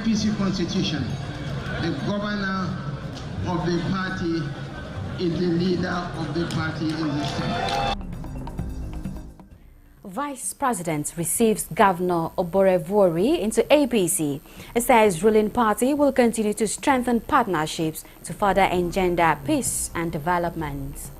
APC constitution, the governor of the party is the leader of the party in the state. Vice President receives Governor Oborevwori into APC. It says ruling party will continue to strengthen partnerships to further engender peace and development.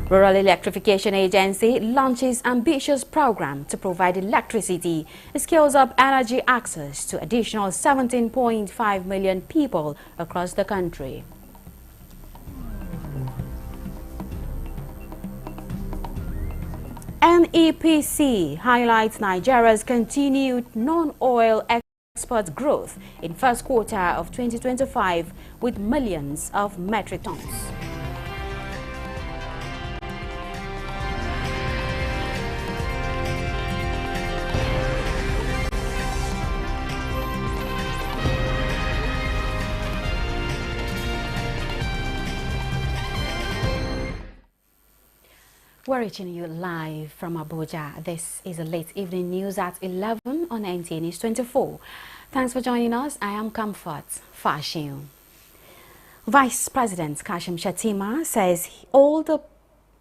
Rural Electrification Agency launches ambitious program to provide electricity. It scales up energy access to additional 17.5 million people across the country. NEPC highlights Nigeria's continued non-oil export growth in first quarter of 2025 with millions of metric tons. We're reaching you live from Abuja. This is a late evening news at 11 on NTA News 24. Thanks for joining us. I am Comfort Fashion. Vice President Kashim Shettima says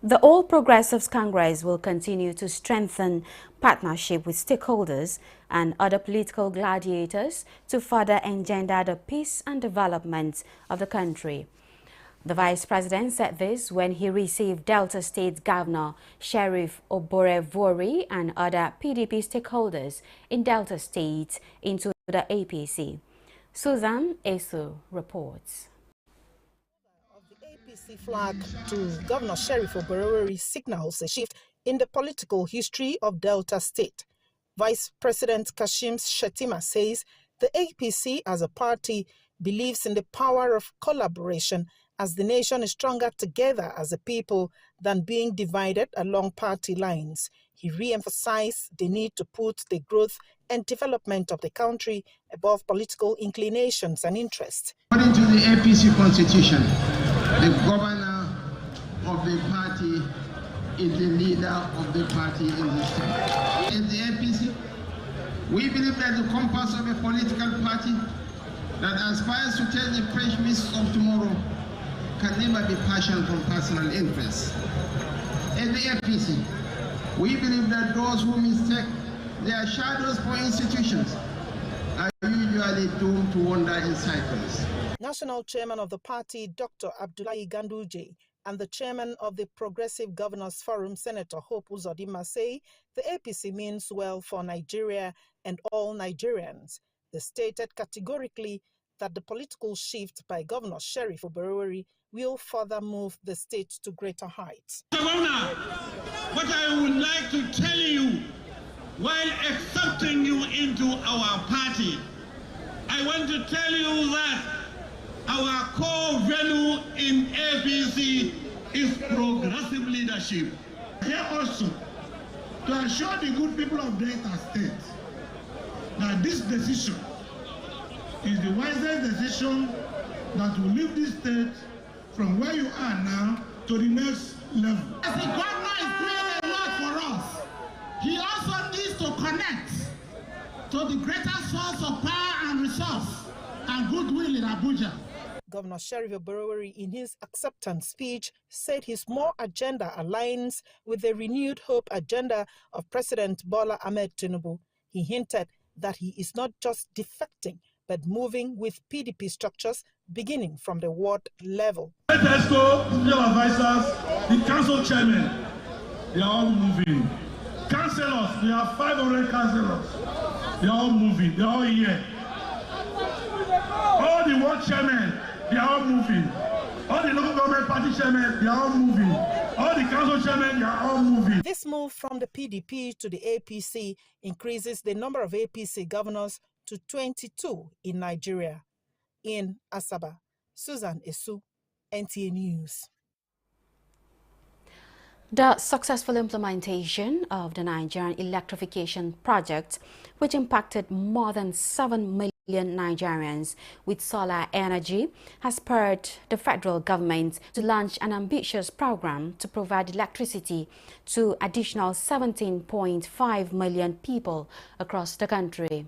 the All Progressives Congress will continue to strengthen partnership with stakeholders and other political gladiators to further engender the peace and development of the country. The Vice President said this when he received Delta State Governor Sheriff Oborevwori and other PDP stakeholders in Delta State into the APC. Susan Esu reports. Of the APC flag to Governor Sheriff Oborevwori signals a shift in the political history of Delta State. Vice President Kashim Shettima says the APC as a party believes in the power of collaboration as the nation is stronger together as a people than being divided along party lines. He re-emphasized the need to put the growth and development of the country above political inclinations and interests. According to the APC constitution, the governor of the party is the leader of the party in the state. In the APC, we believe that the compass of a political party that aspires to take the fresh risks of tomorrow can never be passion from personal interests. In the APC, we believe that those who mistake their shadows for institutions are usually doomed to wander in cycles. National Chairman of the party, Dr. Abdullahi Ganduje, and the Chairman of the Progressive Governors Forum, Senator Hope Uzodinma, say the APC means well for Nigeria and all Nigerians. They stated categorically that the political shift by Governor Sheriff Oborevwori will further move the state to greater heights. Mr. Governor, what I would like to tell you, while accepting you into our party, I want to tell you that our core value in APC is progressive leadership. Here also, to assure the good people of Delta State that this decision is the wisest decision that will lift this state from where you are now to the next level. As the governor is doing a lot for us, he also needs to connect to the greater source of power and resource and goodwill in Abuja. Governor Sheriff Oborevwori, in his acceptance speech, said his more agenda aligns with the renewed hope agenda of President Bola Ahmed Tinubu. He hinted that he is not just defecting, but moving with PDP structures beginning from the ward level. Let us go, individual advisors, the council chairman, they are all moving. Councillors, we have 500 councillors. They are all moving, they are all here. All the ward chairmen, they are all moving. All the local government party chairmen, they are all moving. All the council chairmen, they are all moving. This move from the PDP to the APC increases the number of APC governors to 22 in Nigeria. In Asaba, Susan Esu, NTA News. The successful implementation of the Nigerian electrification project, which impacted more than 7 million Nigerians with solar energy has spurred the federal government to launch an ambitious program to provide electricity to additional 17.5 million people across the country.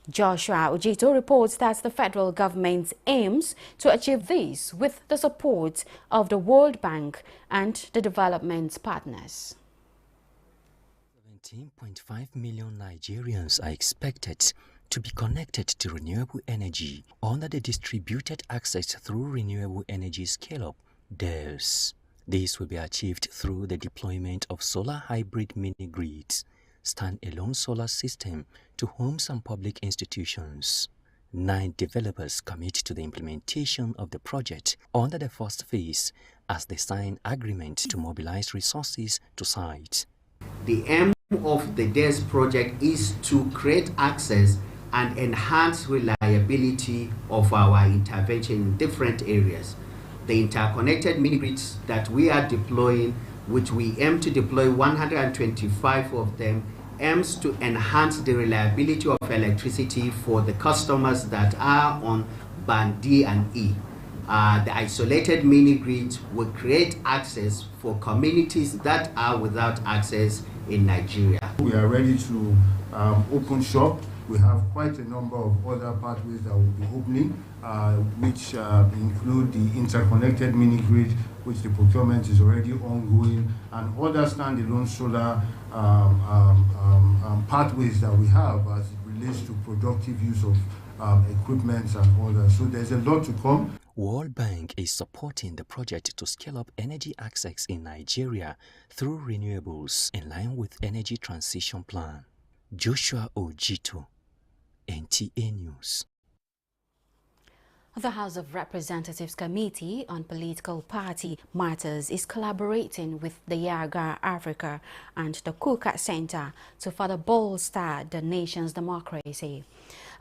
Joshua Ojito reports that the federal government aims to achieve this with the support of the World Bank and the development partners. 17.5 million Nigerians are expected to be connected to renewable energy under the Distributed Access Through Renewable Energy Scale-up (DARE). This will be achieved through the deployment of solar hybrid mini-grids, stand-alone solar system to homes and public institutions. 9 developers commit to the implementation of the project under the first phase as they sign agreement to mobilize resources to site. The aim of the DARE project is to create access and enhance reliability of our intervention in different areas. The interconnected mini-grids that we are deploying, which we aim to deploy 125 of them, aims to enhance the reliability of electricity for the customers that are on band D and E. The isolated mini-grids will create access for communities that are without access in Nigeria. We are ready to open shop. We have quite a number of other pathways that will be opening, which include the interconnected mini-grid, which the procurement is already ongoing, and other standalone solar pathways that we have as it relates to productive use of equipment and others. So there's a lot to come. World Bank is supporting the project to scale up energy access in Nigeria through renewables in line with Energy Transition Plan. Joshua Ojito, NTA News. The House of Representatives Committee on Political Party Matters is collaborating with the Yaga Africa and the Kuka Center to further bolster the nation's democracy.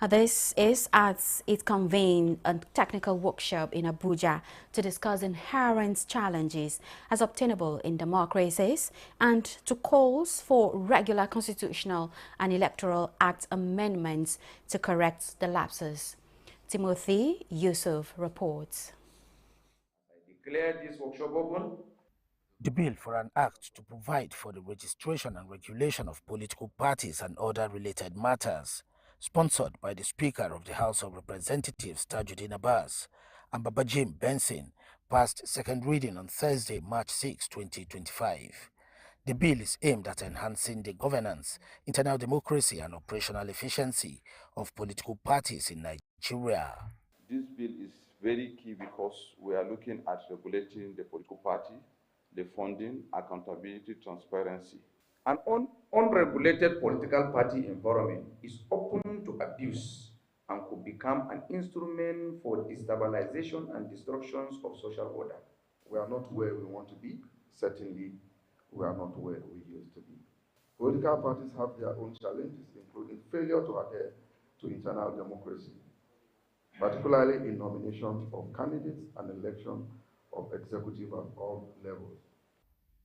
This is as it convened a technical workshop in Abuja to discuss inherent challenges as obtainable in democracies and to calls for regular constitutional and electoral act amendments to correct the lapses. Timothy Yusuf reports. I declare this workshop open. The bill for an act to provide for the registration and regulation of political parties and other related matters, sponsored by the Speaker of the House of Representatives, Tajuddin Abbas, and Babajim Benson, passed second reading on Thursday, March 6, 2025. The bill is aimed at enhancing the governance, internal democracy, and operational efficiency of political parties in Nigeria. This bill is very key because we are looking at regulating the political party, the funding, accountability, transparency. An unregulated political party environment is open to abuse and could become an instrument for destabilization and destructions of social order. We are not where we want to be. Certainly, we are not where we used to be. Political parties have their own challenges, including failure to adhere to internal democracy, particularly in nomination of candidates and election of executive at all levels.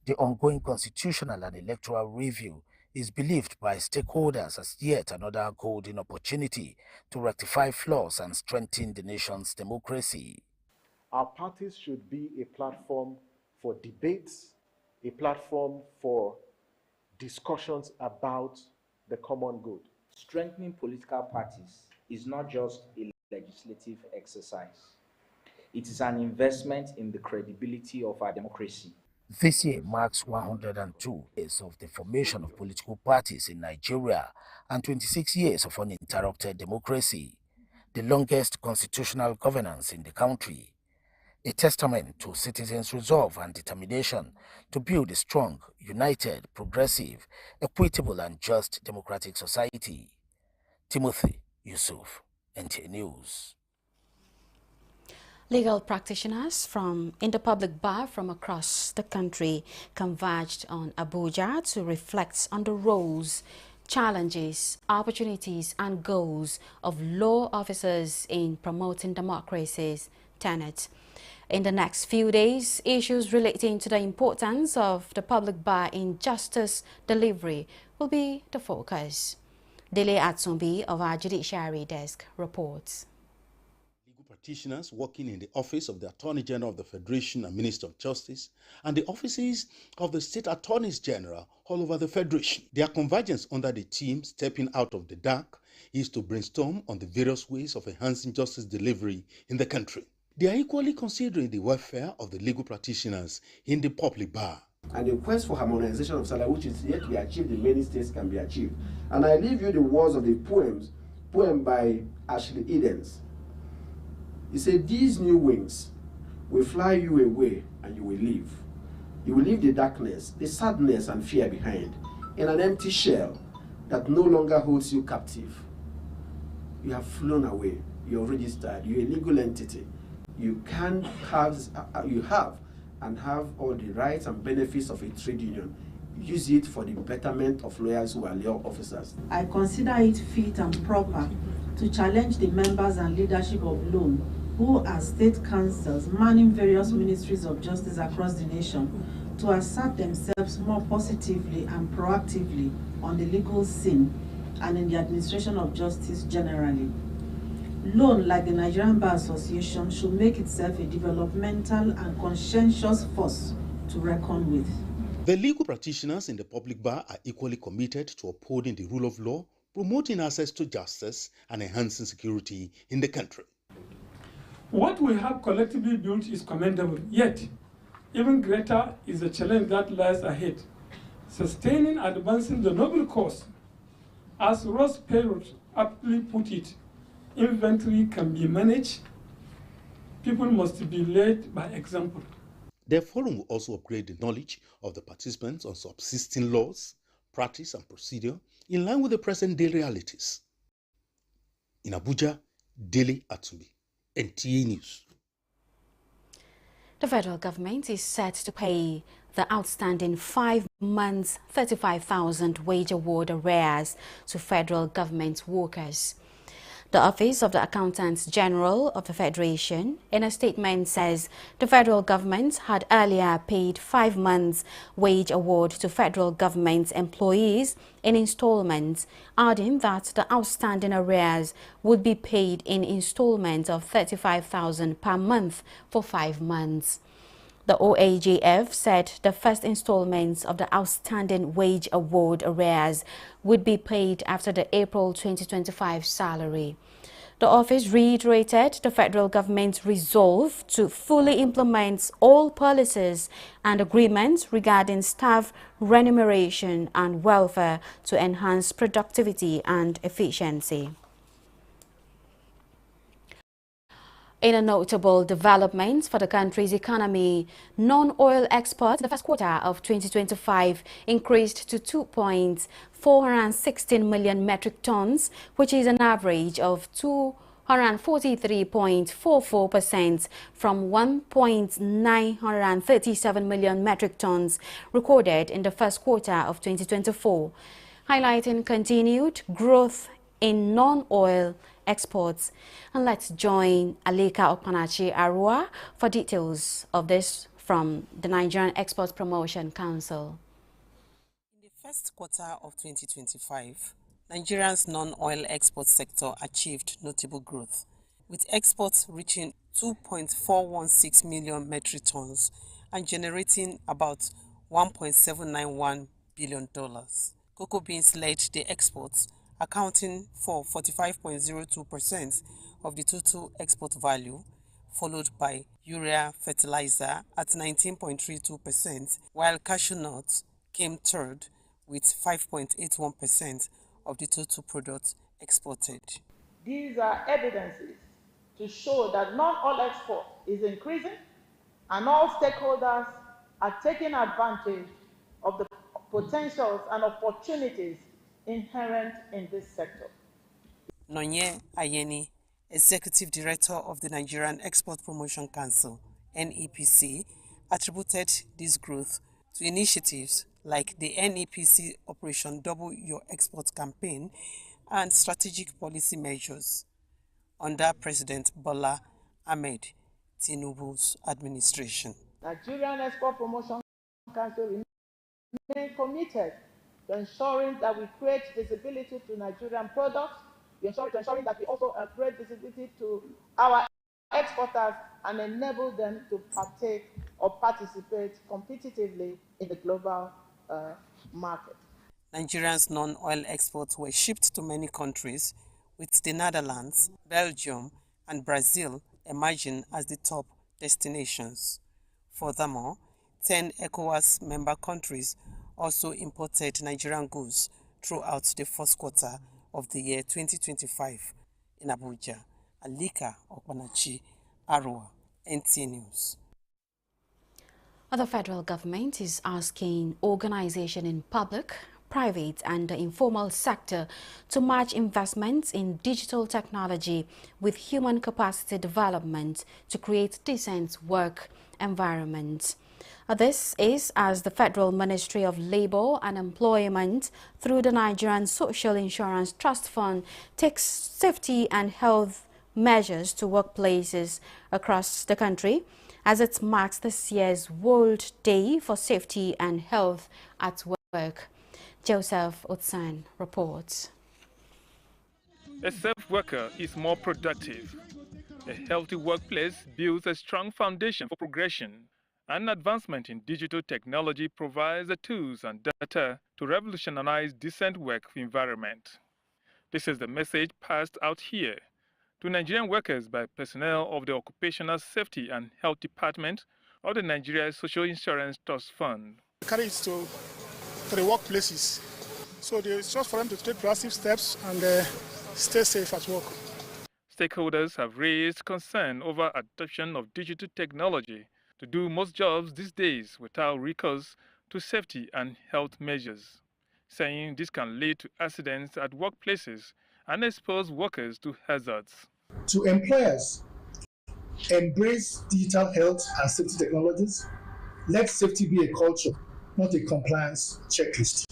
The ongoing constitutional and electoral review is believed by stakeholders as yet another golden opportunity to rectify flaws and strengthen the nation's democracy. Our parties should be a platform for debates, a platform for discussions about the common good. Strengthening political parties is not just a legislative exercise. It is an investment in the credibility of our democracy. This year marks 102 years of the formation of political parties in Nigeria and 26 years of uninterrupted democracy, the longest constitutional governance in the country, a testament to citizens' resolve and determination to build a strong, united, progressive, equitable and just democratic society. Timothy Yusuf, NTA News. Legal practitioners in the public bar from across the country converged on Abuja to reflect on the roles, challenges, opportunities and goals of law officers in promoting democracy's tenets. In the next few days, issues relating to the importance of the public bar in justice delivery will be the focus. Dele Atsumbi of our Judiciary Desk reports. Legal practitioners working in the Office of the Attorney General of the Federation and Minister of Justice and the offices of the State Attorneys General all over the Federation. Their convergence under the team Stepping Out of the Dark is to brainstorm on the various ways of enhancing justice delivery in the country. They are equally considering the welfare of the legal practitioners in the public bar. And the quest for harmonization of salary, which is yet to be achieved in many states, can be achieved. And I leave you the words of the poem by Ashley Edens. He said, "These new wings will fly you away and you will live. You will leave the darkness, the sadness and fear behind in an empty shell that no longer holds you captive. You have flown away, you're registered, you're a legal entity. You can have, you have all the rights and benefits of a trade union. Use it for the betterment of lawyers who are law officers." I consider it fit and proper to challenge the members and leadership of LOAN, who are state councils manning various ministries of justice across the nation, to assert themselves more positively and proactively on the legal scene and in the administration of justice generally. LOAN, like the Nigerian Bar Association, should make itself a developmental and conscientious force to reckon with. The legal practitioners in the public bar are equally committed to upholding the rule of law, promoting access to justice, and enhancing security in the country. What we have collectively built is commendable, yet even greater is the challenge that lies ahead. Sustaining and advancing the noble cause. As Ross Perot aptly put it, inventory can be managed. People must be led by example. The forum will also upgrade the knowledge of the participants on subsisting laws, practice and procedure in line with the present-day realities. In Abuja, Dele Atsumbi, NTA News. The federal government is set to pay the outstanding 5 months 35,000 wage award arrears to federal government workers. The Office of the Accountant General of the Federation, in a statement, says the federal government had earlier paid 5 months wage award to federal government employees in installments, adding that the outstanding arrears would be paid in installments of 35,000 per month for 5 months. The OAGF said the first installments of the outstanding wage award arrears would be paid after the April 2025 salary. The office reiterated the federal government's resolve to fully implement all policies and agreements regarding staff remuneration and welfare to enhance productivity and efficiency. In a notable development for the country's economy, non-oil exports in the first quarter of 2025 increased to 2.416 million metric tons, which is an average of 243.44% from 1.937 million metric tons recorded in the first quarter of 2024, highlighting continued growth in non-oil exports. And let's join Alika Okpanachi Arua for details of this from the Nigerian Exports Promotion Council. In the first quarter of 2025, Nigeria's non-oil export sector achieved notable growth, with exports reaching 2.416 million metric tons and generating about $1.791 billion. Cocoa beans led the exports, accounting for 45.02% of the total export value, followed by urea fertilizer at 19.32%, while cashew nuts came third with 5.81% of the total products exported. These are evidences to show that non-oil export is increasing and all stakeholders are taking advantage of the potentials and opportunities inherent in this sector. Nonye Ayeni, Executive Director of the Nigerian Export Promotion Council, NEPC, attributed this growth to initiatives like the NEPC Operation Double Your Export campaign and strategic policy measures under President Bola Ahmed Tinubu's administration. Nigerian Export Promotion Council remains committed to ensuring that we create visibility to Nigerian products, to ensuring that we also create visibility to our exporters and enable them to partake or participate competitively in the global market. Nigeria's non-oil exports were shipped to many countries, with the Netherlands, Belgium, and Brazil emerging as the top destinations. Furthermore, 10 ECOWAS member countries also imported Nigerian goods throughout the first quarter of the year 2025 in Abuja. Alika Okpanachi, Arua, NT News. The federal government is asking organizations in public, private and the informal sector to match investments in digital technology with human capacity development to create decent work environments. This is as the Federal Ministry of Labour and Employment through the Nigerian Social Insurance Trust Fund takes safety and health measures to workplaces across the country as it marks this year's World Day for Safety and Health at Work. Joseph Otsan reports. A safe worker is more productive. A healthy workplace builds a strong foundation for progression, and advancement in digital technology provides the tools and data to revolutionize decent work environment. This is the message passed out here to Nigerian workers by personnel of the Occupational Safety and Health Department of the Nigeria Social Insurance Trust Fund. Carry it to the workplaces. So it's just for them to take proactive steps and stay safe at work. Stakeholders have raised concern over adoption of digital technology to do most jobs these days without recourse to safety and health measures, saying this can lead to accidents at workplaces and expose workers to hazards. To employers, embrace digital health and safety technologies. Let safety be a culture, not a compliance checklist.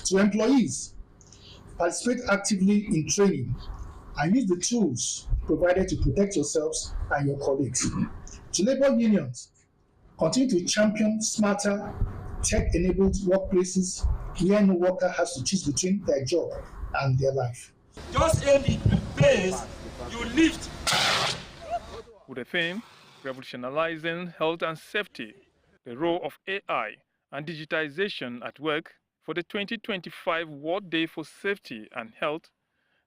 To employees, participate actively in training and use the tools provided to protect yourselves and your colleagues. To labor unions, continue to champion smarter, tech-enabled workplaces where no worker has to choose between their job and their life. Just aim the base, you lift. With the theme, revolutionizing health and safety, the role of AI and digitization at work, for the 2025 World Day for Safety and Health,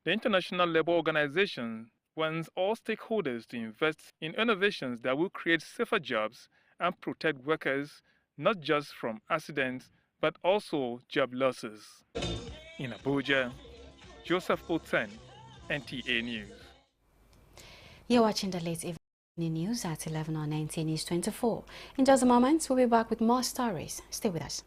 the International Labour Organization wants all stakeholders to invest in innovations that will create safer jobs and protect workers not just from accidents but also job losses. In Abuja, Joseph Oten, NTA News. You're watching the late evening news at 11 on NTA News 24. In just a moment, we'll be back with more stories. Stay with us.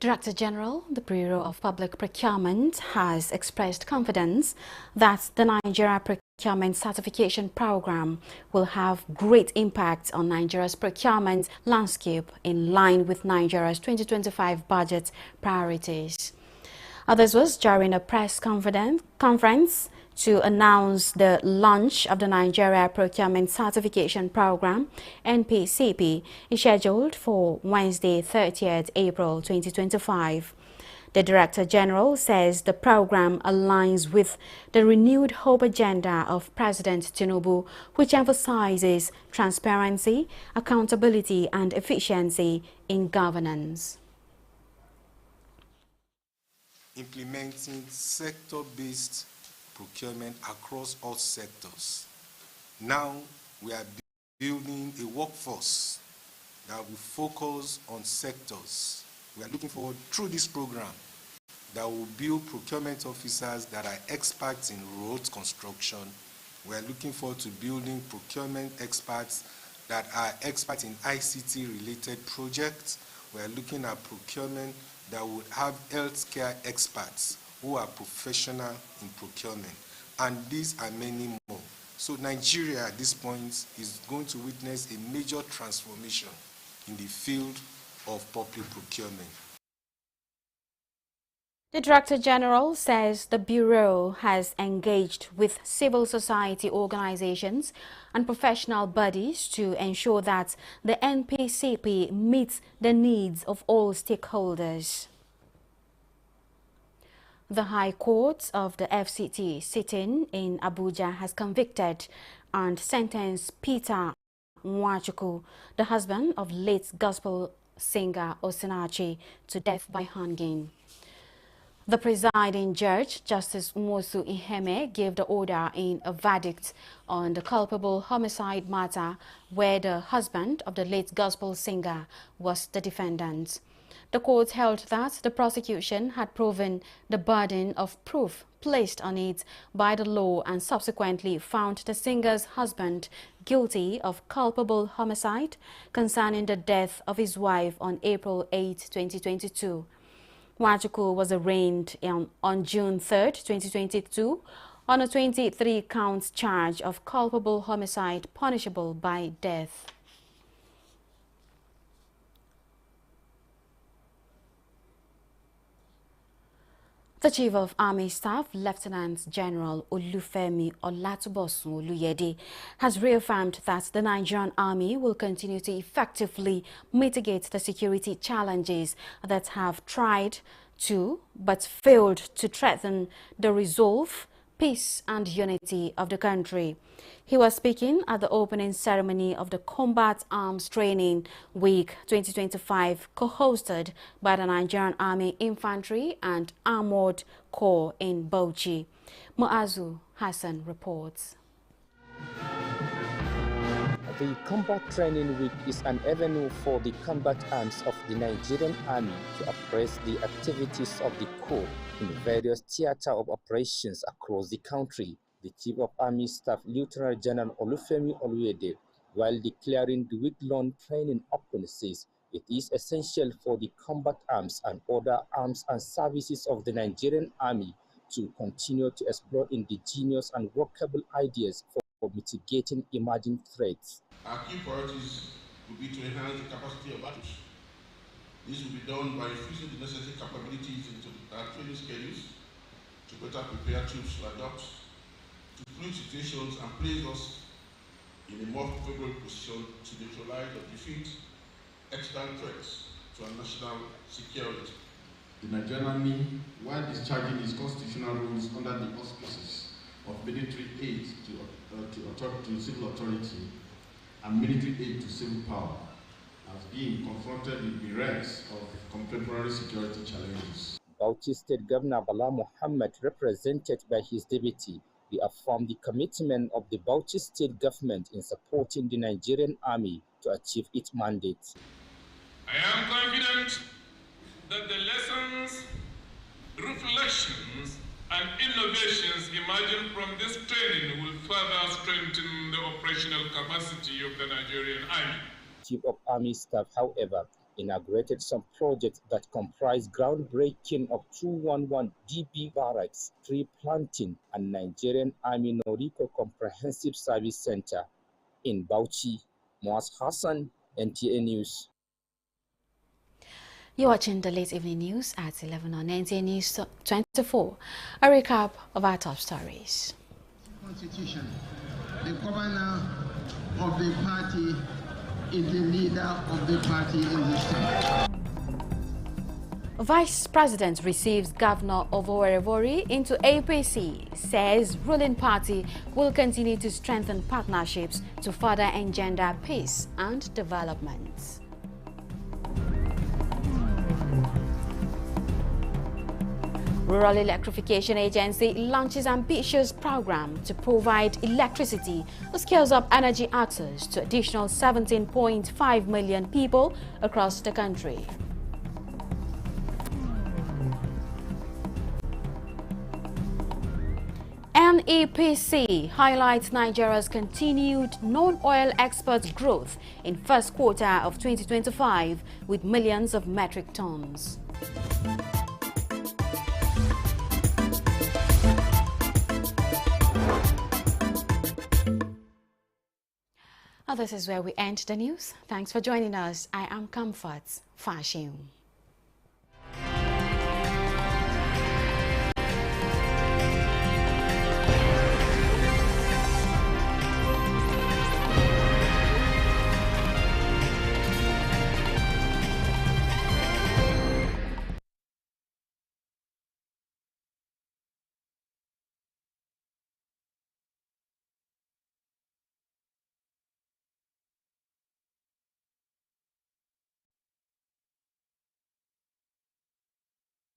Director General, the Bureau of Public Procurement, has expressed confidence that the Nigeria Procurement Certification Program will have great impact on Nigeria's procurement landscape in line with Nigeria's 2025 budget priorities. This was during a press conference to announce the launch of the Nigeria Procurement Certification Program, NPCP, is scheduled for Wednesday, 30th April 2025. The Director General says the program aligns with the renewed hope agenda of President Tinubu, which emphasizes transparency, accountability, and efficiency in governance. implementing sector-based procurement across all sectors. Now we are building a workforce that will focus on sectors. We are looking forward through this program that will build procurement officers that are experts in road construction. We are looking forward to building procurement experts that are experts in ICT-related projects. We are looking at procurement that would have healthcare experts who are professional in procurement. And these are many more. So Nigeria at this point is going to witness a major transformation in the field of public procurement. The Director General says the Bureau has engaged with civil society organizations and professional bodies to ensure that the NPCP meets the needs of all stakeholders. The High Court of the FCT sitting in Abuja has convicted and sentenced Peter Nwachukwu, the husband of late gospel singer Osinachi, to death by hanging. The presiding judge, Justice Umosu Iheme, gave the order in a verdict on the culpable homicide matter where the husband of the late gospel singer was the defendant. The court held that the prosecution had proven the burden of proof placed on it by the law and subsequently found the singer's husband guilty of culpable homicide concerning the death of his wife on April 8, 2022. Nwachukwu was arraigned on June 3, 2022 on a 23-count charge of culpable homicide punishable by death. The Chief of Army Staff, Lieutenant General Olufemi Olatubosun Oluyede, has reaffirmed that the Nigerian Army will continue to effectively mitigate the security challenges that have tried to but failed to threaten the resolve, peace and unity of the country. He was speaking at the opening ceremony of the Combat Arms Training Week 2025, co-hosted by the Nigerian Army Infantry and Armored Corps in Bauchi. Muazu Hassan reports. The Combat Training Week is an avenue for the combat arms of the Nigerian Army to appraise the activities of the Corps in various theater of operations across the country. The Chief of Army Staff, Lieutenant General Olufemi Oluyede, while declaring the week-long training open, says it is essential for the combat arms and other arms and services of the Nigerian Army to continue to explore indigenous and workable ideas for mitigating emerging threats. Our key priorities will be to enhance the capacity of battles. This will be done by infusing the necessary capabilities into our training schedules to better prepare troops to adapt to fluid situations and place us in a more favorable position to neutralize or defeat external threats to our national security. The Nigerian Army, while discharging its constitutional roles under the auspices of military aid to civil authority and military aid to civil power, has been confronted with the myriads of contemporary security challenges. Bauchi State Governor Bala Muhammad, represented by his deputy, reaffirmed the commitment of the Bauchi State government in supporting the Nigerian Army to achieve its mandate. I am confident that the lessons, reflections, and innovations emerging from this training will further strengthen the operational capacity of the Nigerian Army. Chief of Army Staff, however, inaugurated some projects that comprise groundbreaking of 211 DB barracks, tree planting, and Nigerian Army Noriko Comprehensive Service Center in Bauchi. Muaz Hassan, NTA News. You're watching the late evening news at 11 on NTA News 24. A recap of our top stories. Constitution. The governor of the party is the leader of the party in this state. Vice President receives Governor of Owerri into APC, says ruling party will continue to strengthen partnerships to further engender peace and development. Rural Electrification Agency launches ambitious program to provide electricity that scales up energy access to additional 17.5 million people across the country. NEPC highlights Nigeria's continued non-oil export growth in first quarter of 2025 with millions of metric tons. This is where we end the news. Thanks for joining us. I am Comfort Fashion.